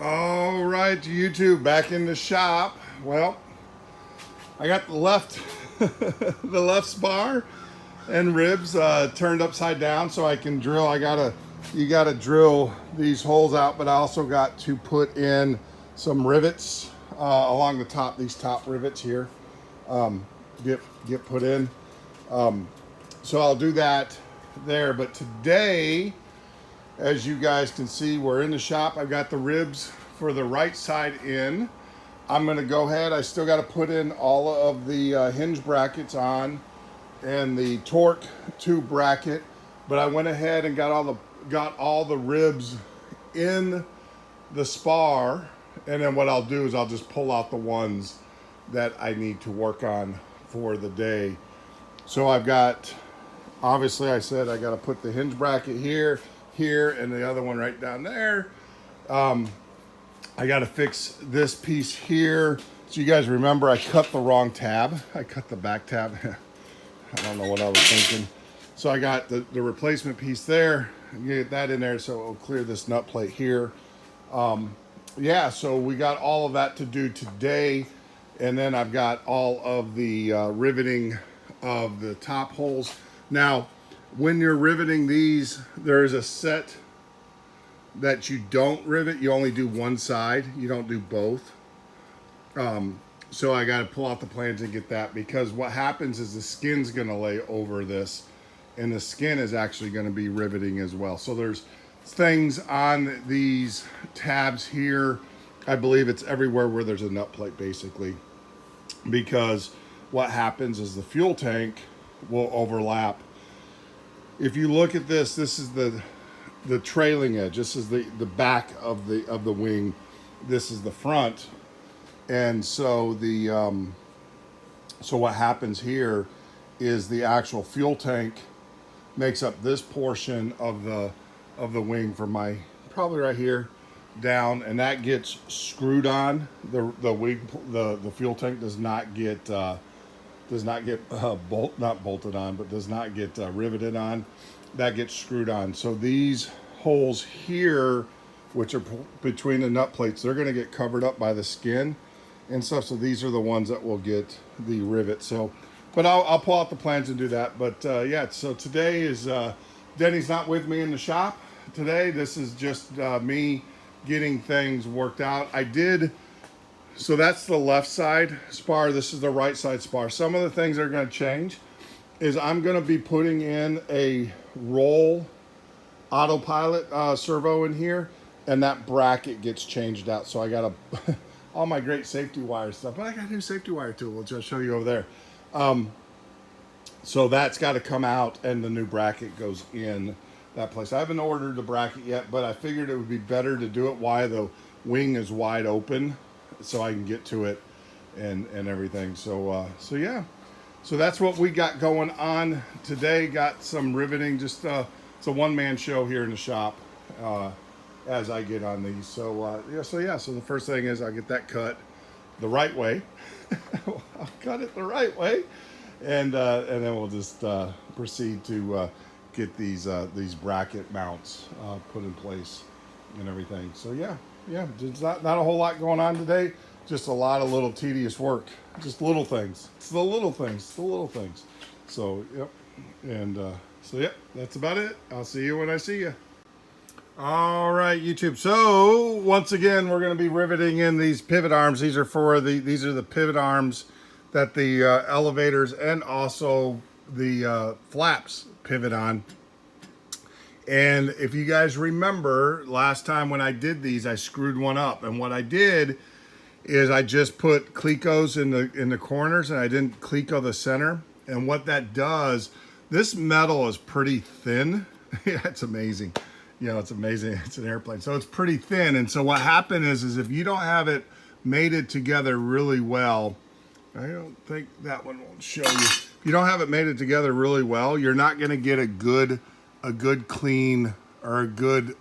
All right, YouTube, back in the shop. Well, I got the left, the left spar and ribs turned upside down so I can drill. You gotta drill these holes out, but I also got to put in some rivets along the top. These top rivets here get put in. So I'll do that there. But today, as you guys can see, we're in the shop. I've got the ribs for the right side in. I'm gonna go ahead. I still got to put in all of the hinge brackets on and the torque tube bracket, but I went ahead and got all the ribs in the spar, and then what I'll do is I'll just pull out the ones that I need to work on for the day. So I've got, obviously I said I got to put the hinge bracket here, and the other one right down there. I got to fix this piece here. So you guys remember I cut the wrong tab. I cut the back tab. I don't know what I was thinking. So I got the replacement piece there. Get that in there so it'll clear this nut plate here. Yeah, so we got all of that to do today. And then I've got all of the riveting of the top holes. Now, when you're riveting these, there is a set that you don't rivet. You only do one side. You don't do both. So I got to pull out the plans and get that, because what happens is the skin's going to lay over this, and the skin is actually going to be riveting as well. So there's things on these tabs here. I believe it's everywhere where there's a nut plate, basically, because what happens is the fuel tank will overlap. If you look at this, this is the trailing edge. This is the back of the wing. This is the front. And so so what happens here is the actual fuel tank makes up this portion of the wing from my, probably right here down, and that gets screwed on. The fuel tank does not get not bolted on, but does not get riveted on. That gets screwed on. So these holes here, which are between the nut plates, they're going to get covered up by the skin and stuff. So these are the ones that will get the rivet. So, but I'll pull out the plans and do that. But yeah, so today is Denny's not with me in the shop today. This is just me getting things worked out. So that's the left side spar. This is the right side spar. Some of the things that are going to change is I'm going to be putting in a roll autopilot servo in here, and that bracket gets changed out. So I got all my great safety wire stuff, but I got a new safety wire tool, which I'll show you over there. So that's got to come out, and the new bracket goes in that place. I haven't ordered the bracket yet, but I figured it would be better to do it while the wing is wide open, so I can get to it and everything. So yeah, so that's what we got going on today. Got some riveting. Just it's a one-man show here in the shop as I get on these. So yeah. So the first thing is I get that cut the right way. I'll cut it the right way, and then we'll just proceed to get these bracket mounts put in place and everything. So yeah, there's not a whole lot going on today. Just a lot of little tedious work. Just little things. It's the little things. The little things. So yep, and so yep, that's about it. I'll see you when I see you. All right, YouTube. So once again, we're going to be riveting in these pivot arms. These are the pivot arms that the elevators and also the flaps pivot on. And if you guys remember, last time when I did these, I screwed one up. And what I did is I just put clecos in the corners, and I didn't cleco the center. And what that does, this metal is pretty thin. Yeah, it's amazing. You know, it's amazing. It's an airplane. So it's pretty thin. And so what happened is if you don't have it mated together really well, I don't think that one won't show you. If you don't have it mated together really well, you're not going to get a good clean or a good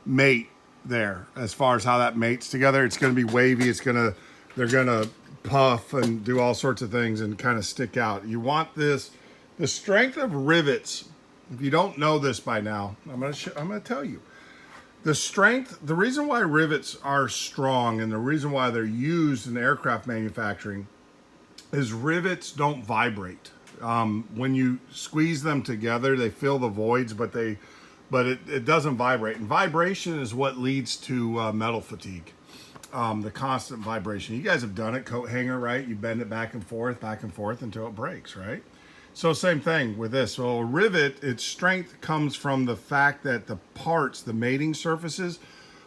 mate there. As far as how that mates together, it's going to be wavy. They're going to puff and do all sorts of things and kind of stick out. You want this, the strength of rivets. If you don't know this by now, I'm going to tell you. The strength, the reason why rivets are strong and the reason why they're used in aircraft manufacturing is rivets don't vibrate. When you squeeze them together, they fill the voids, but it doesn't vibrate. And vibration is what leads to metal fatigue. The constant vibration. You guys have done it, coat hanger, right? You bend it back and forth until it breaks, right? So same thing with this. So a rivet, its strength comes from the fact that the parts, the mating surfaces,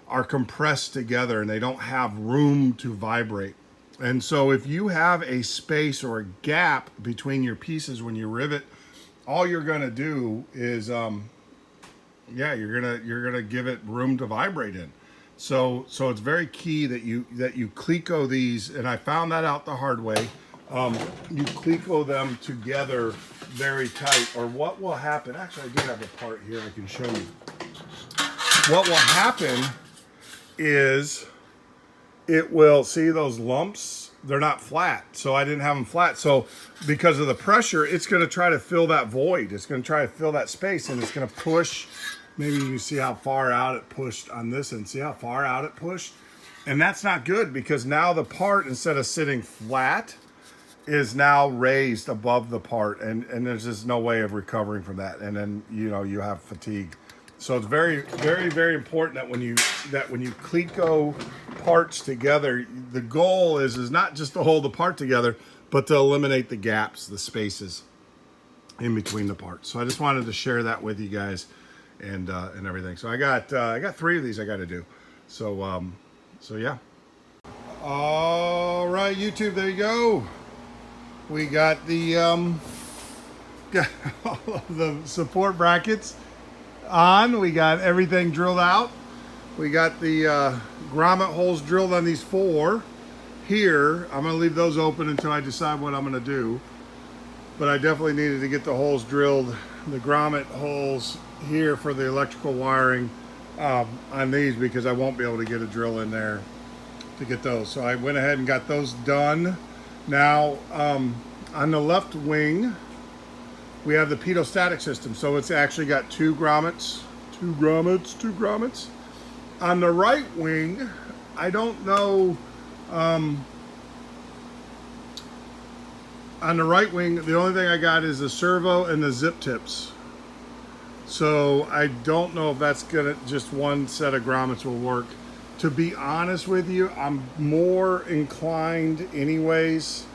are compressed together and they don't have room to vibrate. And so if you have a space or a gap between your pieces when you rivet, all you're gonna do is, you're gonna give it room to vibrate in. So it's very key that you Cleco these, and I found that out the hard way. You Cleco them together very tight, or what will happen, actually I do have a part here I can show you. What will happen is it will, see those lumps, they're not flat, so I didn't have them flat. So because of the pressure, it's going to try to fill that void, it's going to try to fill that space, and it's going to push. Maybe you see how far out it pushed on this and see how far out it pushed. And that's not good, because now the part, instead of sitting flat, is now raised above the part, and there's just no way of recovering from that. And then, you have fatigue. So it's very, very, very important that when you Cleco parts together, the goal is not just to hold the part together, but to eliminate the gaps, the spaces in between the parts. So I just wanted to share that with you guys. And everything. So I got 3 of these I got to do. So yeah. All right, YouTube, there you go. We got the got all of the support brackets on. We got everything drilled out. We got the grommet holes drilled on these 4 here. I'm gonna leave those open until I decide what I'm gonna do. But I definitely needed to get the holes drilled, the grommet holes here for the electrical wiring on these, because I won't be able to get a drill in there to get those. So I went ahead and got those done. Now on the left wing we have the pedostatic system, so it's actually got 2 grommets. On the right wing, I don't know, on the right wing, the only thing I got is the servo and the zip tips. So I don't know if that's gonna, just one set of grommets will work. To be honest with you, I'm more inclined anyways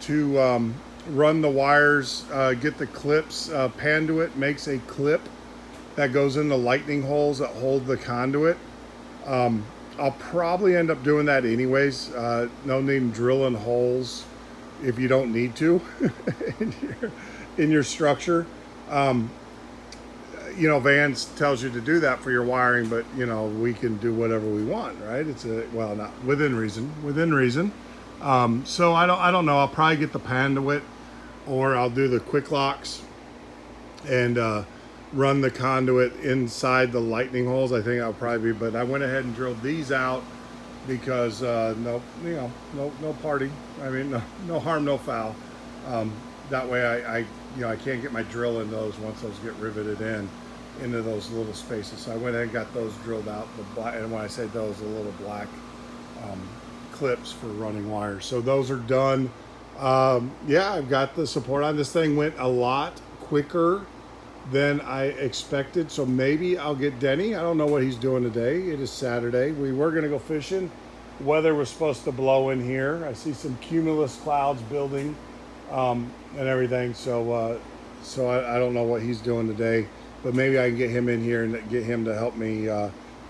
to run the wires, get the clips. Panduit makes a clip that goes in the lightning holes that hold the conduit. I'll probably end up doing that anyways. No need in drilling holes if you don't need to in your structure. Vans tells you to do that for your wiring, but we can do whatever we want, right? It's not within reason. So I don't know. I'll probably get the Panduit, or I'll do the quick locks and run the conduit inside the lightning holes. I think I'll probably be, but I went ahead and drilled these out because no party. I mean, no harm, no foul. That way I can't get my drill in those once those get riveted into those little spaces. So I went ahead and got those drilled out. And when I say those, the little black clips for running wires. So those are done. I've got the support on. This thing went a lot quicker than I expected. So maybe I'll get Denny. I don't know what he's doing today. It is Saturday. We were going to go fishing. Weather was supposed to blow in here. I see some cumulus clouds building and everything. So I don't know what he's doing today, but maybe I can get him in here and get him to help me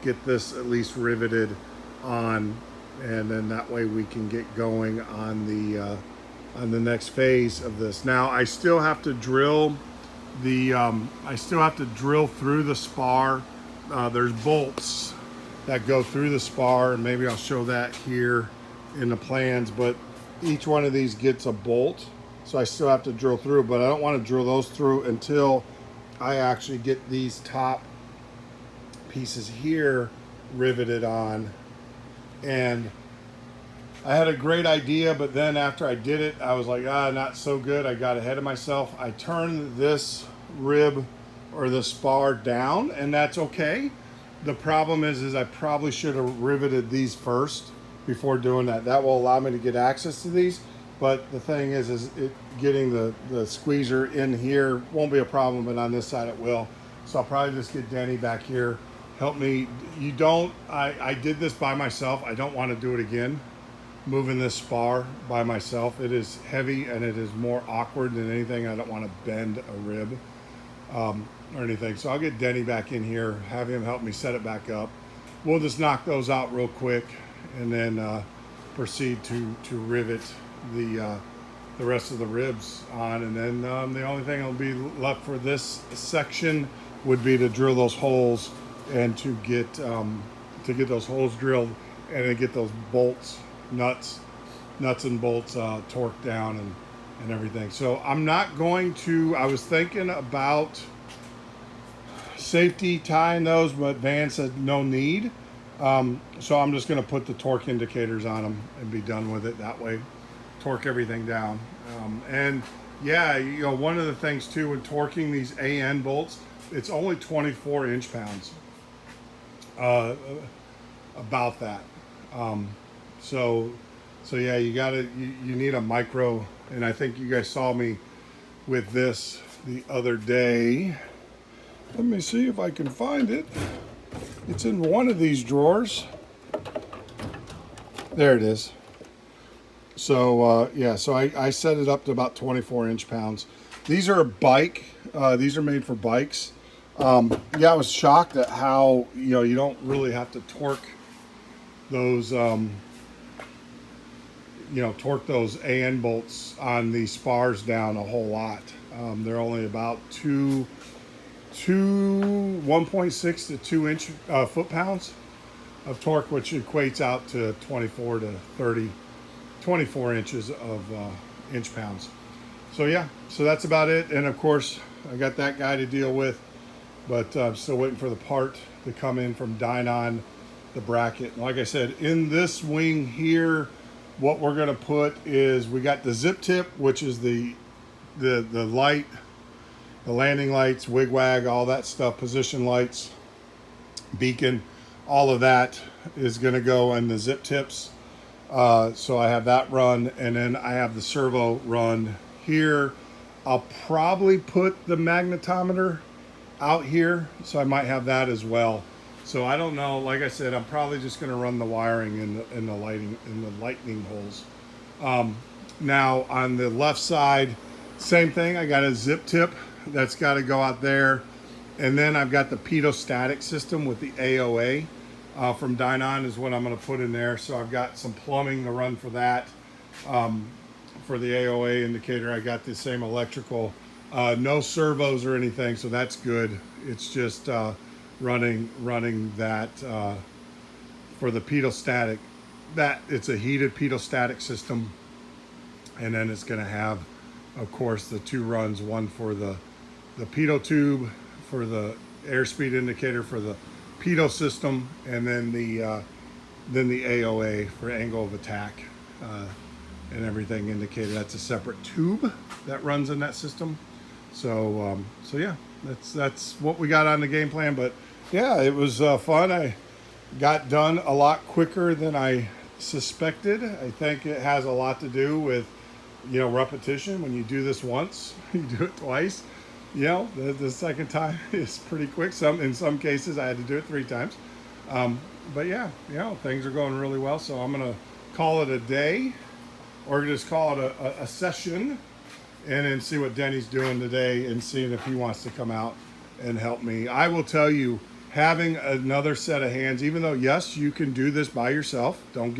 get this at least riveted on, and then that way we can get going on the next phase of this. Now I still have to drill through the spar. There's bolts that go through the spar, and maybe I'll show that here in the plans, but each one of these gets a bolt, so I still have to drill through, but I don't want to drill those through until I actually get these top pieces here riveted on. And I had a great idea, but then after I did it, I was like, not so good. I got ahead of myself. I turned this rib or the spar down, and that's okay. The problem is I probably should have riveted these first before doing that. That will allow me to get access to these. But the thing is getting the squeezer in here won't be a problem, but on this side it will. So I'll probably just get Denny back here. Help me. I did this by myself. I don't want to do it again. Moving this spar by myself. It is heavy and it is more awkward than anything. I don't want to bend a rib or anything. So I'll get Denny back in here, have him help me set it back up. We'll just knock those out real quick and then proceed to rivet the rest of the ribs on. And then the only thing that'll be left for this section would be to drill those holes and to get those holes drilled and then get those bolts, nuts and bolts torqued down and everything. So I'm not going to, I was thinking about safety tying those, but Van said no need. So I'm just going to put the torque indicators on them and be done with it that way. Torque everything down. And yeah, you know, one of the things too when torquing these AN bolts, it's only 24 inch-pounds. About that. So yeah, you need a micro, and I think you guys saw me with this the other day. Let me see if I can find it. It's in one of these drawers. There it is. So yeah, so I set it up to about 24 inch-pounds. These are a bike. These are made for bikes. Yeah, I was shocked at how, you know, you don't really have to torque those, torque those AN bolts on these spars down a whole lot. They're only about 1.6 to 2 inch foot-pounds of torque, which equates out to 24 to 24 inches of inch-pounds. So yeah, so that's about it. And of course, I got that guy to deal with, but I'm still waiting for the part to come in from Dynon, the bracket. And like I said, in this wing here, what we're gonna put is, we got the zip tip, which is the light, the landing lights, wig-wag, all that stuff, position lights, beacon, all of that is gonna go in the zip tips. So I have that run, and then I have the servo run here. I'll probably put the magnetometer out here, so I might have that as well. So I don't know. Like I said, I'm probably just going to run the wiring in the lightning holes. Now on the left side, same thing. I got a zip tip that's got to go out there, and then I've got the pedostatic system with the AOA. From Dynon is what I'm going to put in there. So I've got some plumbing to run for that. For the AOA indicator, I got the same electrical. No servos or anything, so that's good. It's just running that for the pedostatic. That it's a heated pedostatic system, and then it's going to have, of course, the two runs: one for the pedo tube for the airspeed indicator for the pedo system, and then the AOA for angle of attack and everything indicated. That's a separate tube that runs in that system. So yeah, that's what we got on the game plan. But yeah, it was fun. I got done a lot quicker than I suspected. I think it has a lot to do with, you know, repetition. When you do this once, you do it twice. You know, the second time is pretty quick. In some cases, I had to do it 3 times. But yeah, you know, things are going really well. So I'm gonna call it a day, or just call it a session, and then see what Denny's doing today and seeing if he wants to come out and help me. I will tell you, having another set of hands, even though yes, you can do this by yourself. Don't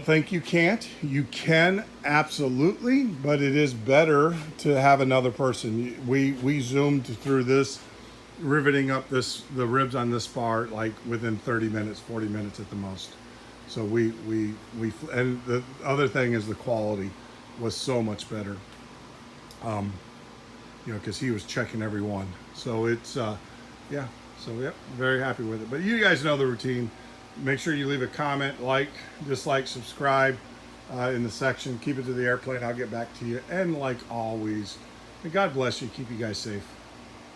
think you can't. You can absolutely, but it is better to have another person. We zoomed through this, riveting up the ribs on this spar like within 30 minutes, 40 minutes at the most. So and the other thing is the quality was so much better. You know, because he was checking every one. So it's yeah. So yep, very happy with it. But you guys know the routine. Make sure you leave a comment, dislike, subscribe in the section. Keep it to the airplane. I'll get back to you. And like always, may God bless you. Keep you guys safe.